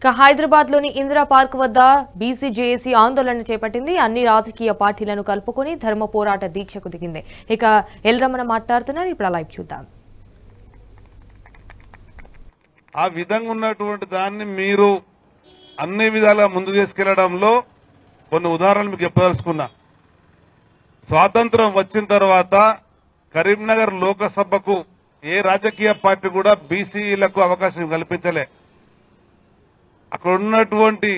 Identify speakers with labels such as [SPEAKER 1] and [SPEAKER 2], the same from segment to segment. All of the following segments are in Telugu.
[SPEAKER 1] హైదరాబాద్ లోని ఇందిరా పార్క్ వద్ద బీసీ జేఏసీ ఆందోళన చేపట్టింది. అన్ని రాజకీయ పార్టీలను కలుపుకొని ధర్మ పోరాట దీక్షకు దిగింది. ఇక ఎల్ రమణ మాట్లాడుతున్నారు. ఇప్పుడు లైవ్ చూద్దాం.
[SPEAKER 2] ఆ విధంగా ఉన్నటువంటి దాన్ని మీరు అన్ని విధాలుగా ముందు తీసుకెళ్లడంలో కొన్ని ఉదాహరణలు మీకు చెప్పదలుచుకున్నా. స్వాతంత్రం వచ్చిన తర్వాత కరీంనగర్ లోకసభకు ఏ రాజకీయ పార్టీ కూడా బీసీలకు అవకాశం కల్పించలే. అక్కడ ఉన్నటువంటి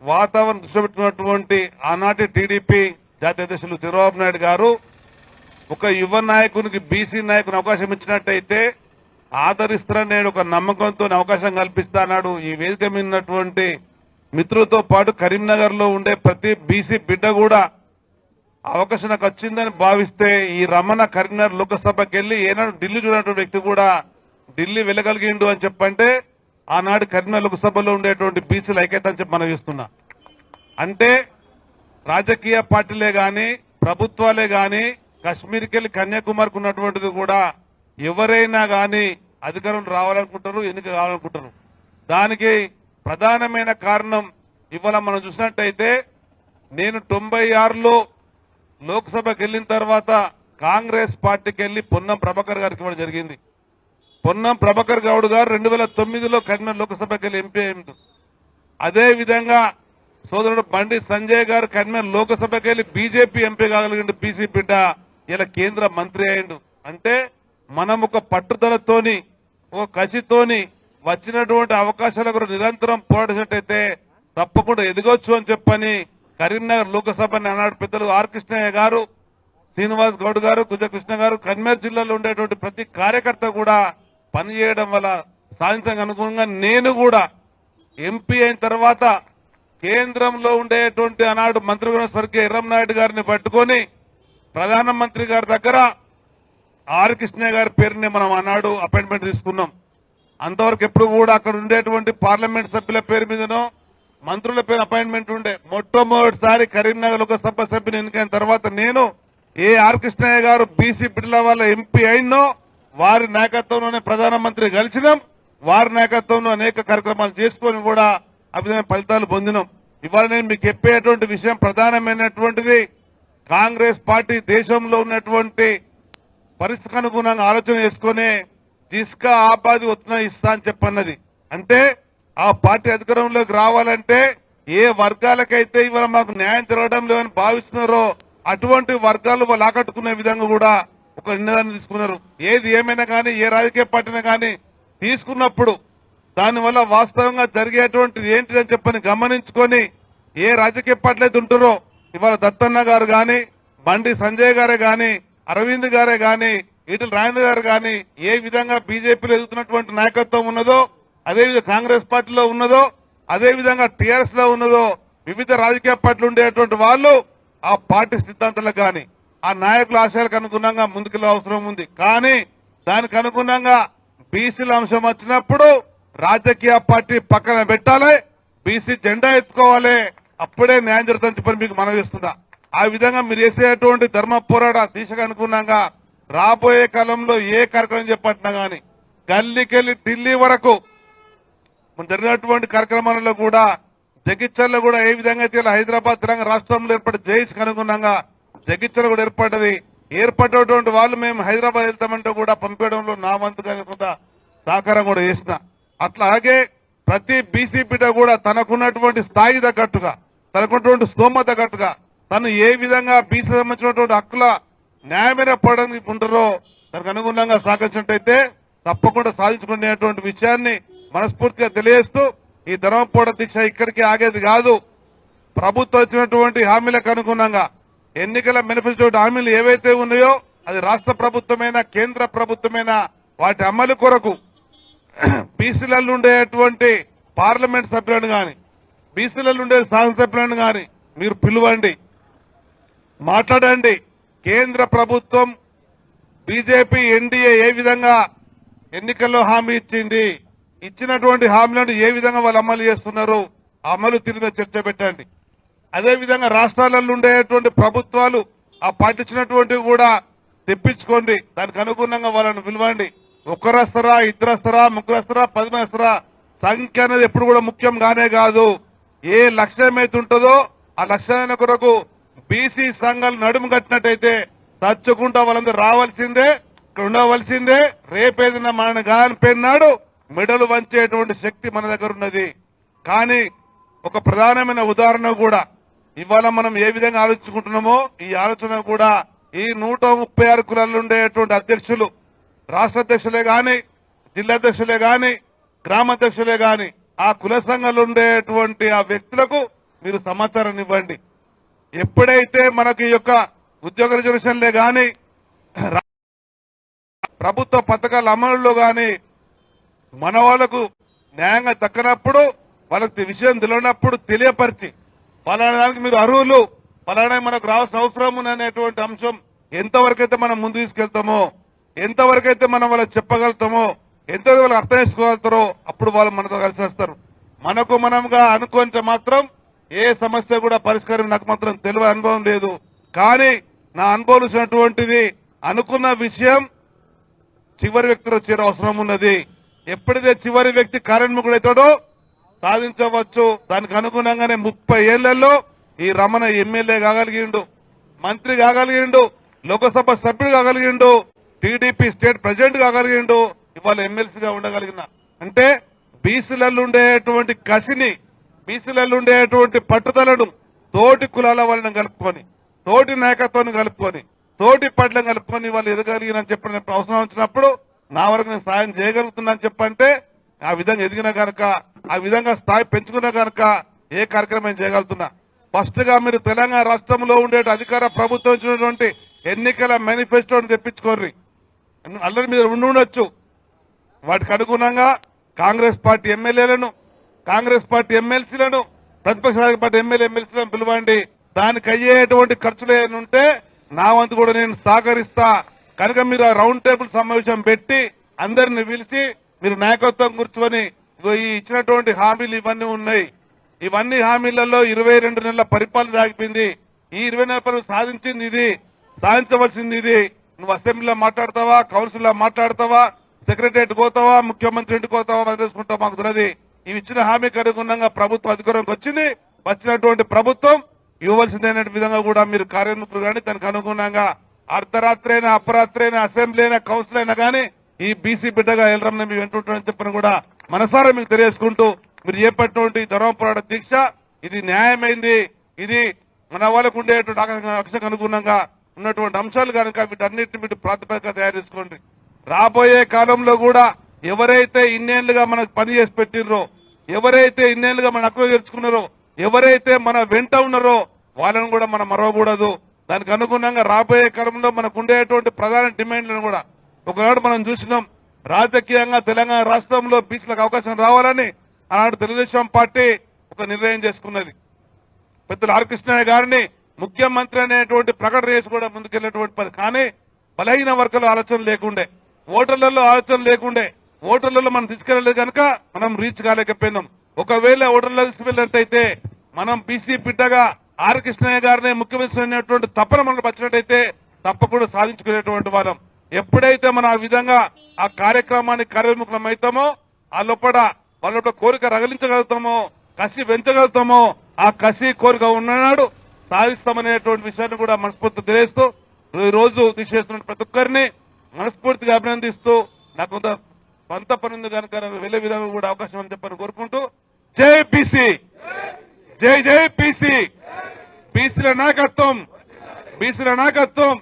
[SPEAKER 2] వాతావరణం దృష్టి పెట్టినటువంటి ఆనాటి టీడీపీ జాతీయ అధ్యక్షులు చంద్రబాబు నాయుడు గారు ఒక యువ నాయకునికి బీసీ నాయకుని అవకాశం ఇచ్చినట్టయితే ఆదరిస్తారని నేను ఒక నమ్మకంతో అవకాశం కల్పిస్తా అన్నాడు. ఈ వేదిక మీద ఉన్నటువంటి మిత్రులతో పాటు కరీంనగర్ లో ఉండే ప్రతి బీసీ బిడ్డ కూడా అవకాశం నాకు వచ్చిందని భావిస్తే ఈ రమణ కరీంనగర్ లోకసభకి వెళ్లి ఏనాడు ఢిల్లీ చూడనటువంటి వ్యక్తి కూడా ఢిల్లీ వెళ్ళగలిగిండు అని చెప్పంటే ఆనాడు కరీంనగర్ లోక్సభలో ఉండేటువంటి బీసీల ఐక్యత అని చెప్పి మనం చూస్తున్నా. అంటే రాజకీయ పార్టీలే గాని ప్రభుత్వాలే గాని కశ్మీర్కి వెళ్లి కన్యాకుమారికి ఉన్నటువంటిది కూడా ఎవరైనా గాని అధికారం రావాలనుకుంటారు, ఎన్నిక కావాలనుకుంటారు. దానికి ప్రధానమైన కారణం ఇవాళ మనం చూసినట్టయితే నేను 96లో లోక్సభకి వెళ్లిన తర్వాత కాంగ్రెస్ పార్టీకి వెళ్లి పొన్నం ప్రభాకర్ గారికి ఇవ్వడం జరిగింది. పొన్నం ప్రభాకర్ గౌడ్ గారు 2009లో కరీంనగర్ లోక్సభకి వెళ్లి ఎంపీ అయింది. అదే విధంగా సోదరుడు బండి సంజయ్ గారు కరీంనగర్ లోక్సభకి వెళ్లి బీజేపీ ఎంపీ కాగలిగిండు. బీసీ బిడ్డ ఇలా కేంద్ర మంత్రి అయిండు. అంటే మనం ఒక పట్టుదలతోని ఒక కసితోని వచ్చినటువంటి అవకాశాల గురించి నిరంతరం పోరాడినట్టయితే తప్పకుండా ఎదగొచ్చు అని చెప్పని కరీంనగర్ లోక్సభని అన్నాడు పెద్దలు ఆర్ కృష్ణయ్య గారు, శ్రీనివాస్ గౌడ్ గారు, కుజకృష్ణ గారు. కరీంనగర్ జిల్లాలో ఉండేటువంటి ప్రతి కార్యకర్త కూడా పనిచేయడం వల్ల సాధించడానికి అనుగుణంగా నేను కూడా ఎంపీ అయిన తర్వాత కేంద్రంలో ఉండేటువంటి ఆనాడు మంత్రిగా స్వర్గీయ ఎర్రంనాయుడు గారిని పట్టుకొని ప్రధానమంత్రి గారి దగ్గర ఆర్ కృష్ణయ్య గారి పేరుని మనం ఆనాడు అపాయింట్మెంట్ తీసుకున్నాం. అంతవరకు ఎప్పుడు కూడా అక్కడ ఉండేటువంటి పార్లమెంట్ సభ్యుల పేరు మీదనో మంత్రుల పేరు అపాయింట్మెంట్ ఉండే. మొట్టమొదటిసారి కరీంనగర్ లోకసభ సభ్యుని ఎన్నికైన తర్వాత నేను ఏ ఆర్ కృష్ణయ్య గారు బీసీ బిడ్డల వల్ల ఎంపీ అయినో వారి నాయకత్వంలోనే ప్రధానమంత్రి కలిసినాం. వారి నాయకత్వంలో అనేక కార్యక్రమాలు చేసుకొని కూడా అభివృద్ధి ఫలితాలు పొందినాం. ఇవాళ నేను మీకు చెప్పేటువంటి విషయం ప్రధానమైనటువంటిది కాంగ్రెస్ పార్టీ దేశంలో ఉన్నటువంటి పరిస్థితికి అనుగుణంగా ఆలోచన చేసుకుని జిస్కా ఆబాది వస్తున్నా ఇస్తా అని చెప్పన్నది. అంటే ఆ పార్టీ అధికారంలోకి రావాలంటే ఏ వర్గాలకైతే ఇవాళ మాకు న్యాయం జరగడం లేదని భావిస్తున్నారో అటువంటి వర్గాలు వాళ్ళు ఆకట్టుకునే విధంగా కూడా ఒక నిర్ణయాన్ని తీసుకున్నారు. ఏది ఏమైనా కానీ ఏ రాజకీయ పార్టీని కానీ తీసుకున్నప్పుడు దానివల్ల వాస్తవంగా జరిగేటువంటిది ఏంటిదని చెప్పని గమనించుకొని ఏ రాజకీయ పార్టీలు అయితే ఉంటారో ఇవాళ దత్తన్న గారు గాని, బండి సంజయ్ గారే గాని, అరవింద్ గారే గాని, ఈటల రాజేంద్ర గారు గాని ఏ విధంగా బీజేపీలో ఎదుగుతున్నటువంటి నాయకత్వం ఉన్నదో అదేవిధంగా కాంగ్రెస్ పార్టీలో ఉన్నదో అదే విధంగా టీఆర్ఎస్ లో ఉన్నదో వివిధ రాజకీయ పార్టీలు ఉండేటువంటి వాళ్ళు ఆ పార్టీ సిద్ధాంతాలకు గాని ఆ నాయకుల ఆశయాలకు అనుగుణంగా ముందుకెళ్లే అవసరం ఉంది. కానీ దానికి అనుగుణంగా బీసీల అంశం వచ్చినప్పుడు రాజకీయ పార్టీ పక్కన పెట్టాలి, బీసీ జెండా ఎత్తుకోవాలి. అప్పుడే న్యాయం జరుగుతుందని చెప్పని మీకు మనవి చేస్తున్నా. ఆ విధంగా మీరు చేసేటువంటి ధర్మ పోరాట దిశగా అనుగుణంగా రాబోయే కాలంలో ఏ కార్యక్రమం చేపట్టినా గానీ గల్లీకెళ్లి ఢిల్లీ వరకు జరిగినటువంటి కార్యక్రమాలలో కూడా జగిత్యాలలో కూడా ఏ విధంగా అయితే హైదరాబాద్ తెలంగాణ రాష్ట్రంలో ఏర్పడే జైస్కి అనుగుణంగా జగిత్యాల కూడా ఏర్పడ్డది. ఏర్పడేటువంటి వాళ్ళు మేము హైదరాబాద్ వెళ్తామంటే కూడా పంపేయడంలో నా వంతుగా కొంత సహకారం కూడా చేసిన. అట్లాగే ప్రతి బీసీ బిడ్డ కూడా తనకున్నటువంటి స్థాయి తగ్గట్టుగా తనకున్నటువంటి స్తోమత తగ్గట్టుగా తను ఏ విధంగా బీసీ సంబంధించినటువంటి హక్కుల న్యాయమైన పోవడానికి ఉంటారో దానికి అనుగుణంగా సహకరించినట్టయితే తప్పకుండా సాధించుకునేటువంటి విషయాన్ని మనస్ఫూర్తిగా తెలియజేస్తూ ఈ ధర్మ పోరాట దీక్ష ఇక్కడికి ఆగేది కాదు. ప్రభుత్వం ఇచ్చినటువంటి హామీలకు అనుగుణంగా ఎన్నికల మేనిఫెస్టో హామీలు ఏవైతే ఉన్నాయో అది రాష్ట్ర ప్రభుత్వమైనా కేంద్ర ప్రభుత్వమైనా వాటి అమలు కొరకు బీసీలలో ఉండేటువంటి పార్లమెంట్ సభ్యులను గాని బీసీలలో ఉండే శాసనసభ్యులను గాని మీరు పిలువండి, మాట్లాడండి. కేంద్ర ప్రభుత్వం బీజేపీ ఎన్డీఏ ఏ విధంగా ఎన్నికల్లో హామీ ఇచ్చింది, ఇచ్చినటువంటి హామీలను ఏ విధంగా వాళ్ళు అమలు చేస్తున్నారు, అమలు తీరుతో చర్చ పెట్టండి. అదేవిధంగా రాష్ట్రాలలో ఉండేటువంటి ప్రభుత్వాలు ఆ పాటించినటువంటివి కూడా తెప్పించుకోండి. దానికి అనుగుణంగా వాళ్ళని పిలవండి. ఒక్కరు వస్తారా, ఇద్దరు వస్తారా, ముగ్గురు వస్తారా, 10 మంది వస్తారా, సంఖ్య అనేది ఎప్పుడు కూడా ముఖ్యం కానే కాదు. ఏ లక్ష్యం అయితే ఉంటుందో ఆ లక్ష్యాన్ని కొరకు బీసీ సంఘాలు నడుము కట్టినట్టయితే తచ్చుకుంటా వాళ్ళందరూ రావాల్సిందే, ఇక్కడ ఉండవలసిందే. రేపేదైనా మనని గానిపోయినాడు మెడలు వంచేటువంటి శక్తి మన దగ్గర ఉన్నది. కానీ ఒక ప్రధానమైన ఉదాహరణ కూడా ఇవాళ మనం ఏ విధంగా ఆలోచించుకుంటున్నామో ఈ ఆలోచన కూడా ఈ 136 కులాల్లో ఉండేటువంటి అధ్యక్షులు, రాష్ట్ర అధ్యక్షులే గాని, జిల్లా అధ్యక్షులే గాని, గ్రామ అధ్యక్షులే గాని, ఆ కుల సంఘాలు ఉండేటువంటి ఆ వ్యక్తులకు మీరు సమాచారం ఇవ్వండి. ఎప్పుడైతే మనకి ఈ యొక్క ఉద్యోగ రిజర్వేషన్లే గాని, ప్రభుత్వ పథకాల అమలులో గాని మన వాళ్లకు న్యాయంగా దక్కనప్పుడు, వాళ్ళకి విషయం తెలియనప్పుడు తెలియపరిచి పలానా దానికి మీరు అర్హులు, పలానా మనకు రావాల్సిన అవసరం అనేటువంటి అంశం ఎంతవరకైతే మనం ముందు తీసుకెళ్తామో, ఎంతవరకైతే మనం వాళ్ళకి చెప్పగలుగుతామో, ఎంతవరకు వాళ్ళు అర్థం చేసుకోగలుగుతారో అప్పుడు వాళ్ళు మనతో కలిసి వస్తారు. మనకు మనంగా అనుకుంటే మాత్రం ఏ సమస్య కూడా పరిష్కారం నాకు మాత్రం తెలియ అనుభవం లేదు. కానీ నా అనుభవించినటువంటిది అనుకున్న విషయం చివరి వ్యక్తిలో చేరే అవసరం ఉన్నది. ఎప్పుడైతే చివరి వ్యక్తి కార్యోన్ముఖుడైతాడో సాధించవచ్చు. దానికి అనుగుణంగానే 30 ఏళ్లలో ఈ రమణ ఎమ్మెల్యే కాగలిగిండు, మంత్రి కాగలిగిండు, లోకసభ సభ్యుడు కాగలిగిండు, టీడీపీ స్టేట్ ప్రెసిడెంట్ కాగలిగిండు, ఇవాళ ఎమ్మెల్సీగా ఉండగలిగిన అంటే బీసీలలో ఉండేటువంటి కసిని, బీసీలలో ఉండేటువంటి పట్టుదలను తోటి కులాల వాళ్ళని కలుపుకొని, తోటి నాయకత్వాన్ని కలుపుకొని, తోటి పట్లను కలుపుకొని వాళ్ళు ఎదగలిగినని చెప్పిన అవసరం వచ్చినప్పుడు నా వరకు నేను సాయం చేయగలుగుతున్నాను చెప్పంటే ఆ విధంగా ఎదిగిన కనుక, ఆ విధంగా స్థాయి పెంచుకున్న కనుక ఏ కార్యక్రమం చేయగలుగుతున్నా. ఫస్ట్ గా మీరు తెలంగాణ రాష్ట్రంలో ఉండే అధికార ప్రభుత్వం ఇచ్చినటువంటి ఎన్నికల మేనిఫెస్టోని తెప్పించుకోర్రి. అల్లరి మీద ఉండొచ్చు. వాటికి అనుగుణంగా కాంగ్రెస్ పార్టీ ఎమ్మెల్యేలను, కాంగ్రెస్ పార్టీ ఎమ్మెల్సీలను, ప్రతిపక్ష పార్టీ ఎమ్మెల్సీలను పిలవండి. దానికి అయ్యేటువంటి ఖర్చులు ఏమంటే నా వంతు కూడా నేను సహకరిస్తా కనుక మీరు ఆ రౌండ్ టేబుల్ సమావేశం పెట్టి అందరిని పిలిచి మీరు నాయకత్వం కూర్చొని ఈ ఇచ్చినటువంటి హామీలు ఇవన్నీ ఉన్నాయి. ఇవన్నీ హామీలలో 22 నెలల పరిపాలన సాగిపోయింది. ఈ 20 నెలల పరిపాలన సాధించింది ఇది, సాధించవలసింది ఇది. నువ్వు అసెంబ్లీలో మాట్లాడతావా, కౌన్సిల్లో మాట్లాడతావా, సెక్రటరియట్ పోతావా, ముఖ్యమంత్రి ఇంటికి పోతావా తెలుసుకుంటావా మాకు తెలియదు. ఇవి ఇచ్చిన హామీకి అనుగుణంగా ప్రభుత్వం అధికారంకి వచ్చింది. వచ్చినటువంటి ప్రభుత్వం ఇవ్వవలసిందైన విధంగా కూడా మీరు కార్యముఖులు కానీ దానికి అనుగుణంగా అర్ధరాత్రి అయినా, అపరాత్రి అయినా, అసెంబ్లీ అయినా, కౌన్సిల్ అయినా కానీ ఈ బీసీ బిడ్డగా ఎల్రమ్ని మేము వెంటుంటామని చెప్పని కూడా మనసారా మీకు తెలియజేసుకుంటూ మీరు చేపట్టినటువంటి ధర్మ పోరాట దీక్ష ఇది న్యాయమైంది. ఇది మన వాళ్ళకు ఉండేటువంటి ఆకాంక్షకు అనుగుణంగా ఉన్నటువంటి అంశాలు కనుక వీటన్నిటిని మీరు ప్రాతిపదికగా తయారు చేసుకోండి. రాబోయే కాలంలో కూడా ఎవరైతే ఇన్నేళ్లుగా మనకు పని చేసి పెట్టినరో, ఎవరైతే ఇన్నేళ్లుగా మన హక్కులు తెచ్చుకున్నారో, ఎవరైతే మన వెంట ఉన్నారో వాళ్ళని కూడా మనం మరవకూడదు. దానికి అనుగుణంగా రాబోయే కాలంలో మనకు ఉండేటువంటి ప్రధాన డిమాండ్లను కూడా ఒకనాడు మనం చూసినాం. రాజకీయంగా తెలంగాణ రాష్ట్రంలో బీసీలకు అవకాశం రావాలని ఆనాడు తెలుగుదేశం పార్టీ ఒక నిర్ణయం చేసుకున్నది. పెద్దలు ఆర్ కృష్ణయ్య గారిని ముఖ్యమంత్రి అనేటువంటి ప్రకటన చేసి కూడా ముందుకెళ్లేటువంటి పని. కానీ బలహీన వర్గాల ఆలోచన లేకుండే, ఓటర్లలో ఆలోచన లేకుండే, ఓటర్లలో మనం తీసుకెళ్లలేదు కనుక మనం రీచ్ కాలేకపోయినాం. ఒకవేళ ఓటర్లలో తీసుకువెళ్ళినట్టయితే మనం బీసీ బిడ్డగా ఆర్ కృష్ణయ్య గారిని ముఖ్యమంత్రి అనేటువంటి తప్పన మనం వచ్చినట్టయితే తప్పకుండా సాధించుకునేటువంటి వాళ్ళం. ఎప్పుడైతే మనం ఆ విధంగా ఆ కార్యక్రమానికి కార్యోన్ముఖం అవుతామో ఆ లోపల వాళ్ళ కోరిక రగిలించగలుగుతామో, కసి పెంచగలుగుతామో, ఆ కసి కోరిక ఉన్ననాడు సాధిస్తామనేటువంటి విషయాన్ని కూడా మనస్ఫూర్తి తెలియజేస్తూ ఈ రోజు దీక్ష చేస్తున్న ప్రతి ఒక్కరిని మనస్ఫూర్తిగా అభినందిస్తూ నాకు కొంత పంత పని ఉంది కనుక వెళ్లే విధంగా కూడా అవకాశం అని చెప్పని కోరుకుంటూ జై బీసీ, జై జై బీసీ, బీసీల నాయకత్వం, బీసీల నాయకత్వం.